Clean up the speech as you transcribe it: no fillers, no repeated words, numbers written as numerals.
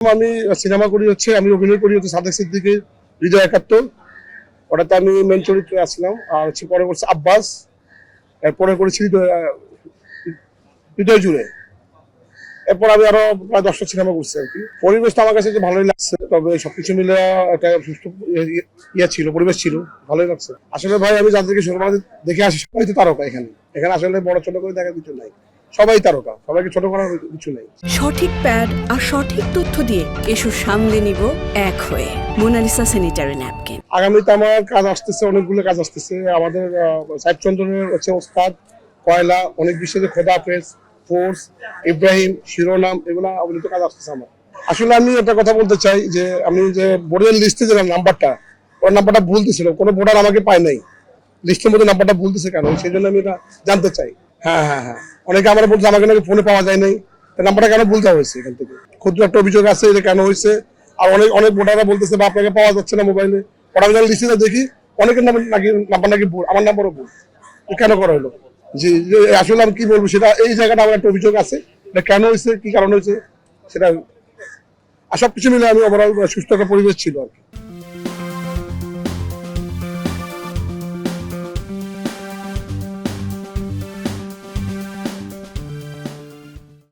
আমি সিনেমা করি আমি অভিনয় করি সাদেক সিদ্দিকীর হৃদয় ৭১। ওটাতে আমি মেন চরিত্রে আসলাম। আর পরে করছি আব্বাস, এরপরে করেছি হৃদয় জুড়ে। এরপর আমি আরো প্রায় 10টা সিনেমা করছি আর কি। পরিবেশটা আমার কাছে ভালোই লাগছে, তবে সবকিছু মিলে একটা সুস্থ ছিল, পরিবেশ ছিল, ভালোই লাগছে। আসলে ভাই আমি যাদেরকে ছোটবেলা দেখে আসি সবাই তো তারকা। এখানে আসলে বড় ছোট করে দেখার কিছু নাই, সবাই তারকা, সবাইকে ছোট করার কিছু নেই। সঠিক প্যাড আর সঠিক তথ্য দিয়ে এসব সামলে নিব এক হয়ে। Monalisa sanitary napkin. আগামীতে আমার কাজ আসতেছে, অনেকগুলো কাজ আসতেছে। আমাদের সাহেব চন্দ্রনের ওস্তাদ, কয়লা, অনেক বিষয়ে খোদা হাফেজ, ফোর্স, ইব্রাহিম, শিরোনাম, এগুলা অবনীত কাজ আসতেছে আমার। আসলে আমি একটা কথা বলতে চাই যে আমি যে বোর্ডের লিস্টে যে নাম্বারটা, ওর নাম্বারটা ভুল দিছিল, কোনো ভোটার আমাকে পায় নাই। লিস্টের মধ্যে নাম্বারটা ভুল দিছে কেন, সেই জন্য আমি এটা জানতে চাই। হ্যাঁ, অনেকে আমার বলছে আমাকে নাকি ফোনে পাওয়া যায় নাই, নাম্বারটা কেন ভুল দেওয়া হয়েছে এখান থেকে। ক্ষুদ্র একটা অভিযোগ আছে, এটা কেন হয়েছে। আর অনেক ভোটাররা বলতেছে বা আপনাকে পাওয়া যাচ্ছে না মোবাইলে। ওরা আমি লিস্টে দেখি অনেকের নাম্বার নাকি ভুল, আমার নাম্বারও ভুল। কেন করা হলো? জি, আসলে আমি কি বলবো সেটা, এই জায়গাটা আমার একটা অভিযোগ আছে। এটা কেন হয়েছে, কি কারণ হয়েছে সেটা, আর সবকিছু মিলে আমি ওভারঅল সুস্থ একটা পরিবেশ ছিল আর কি।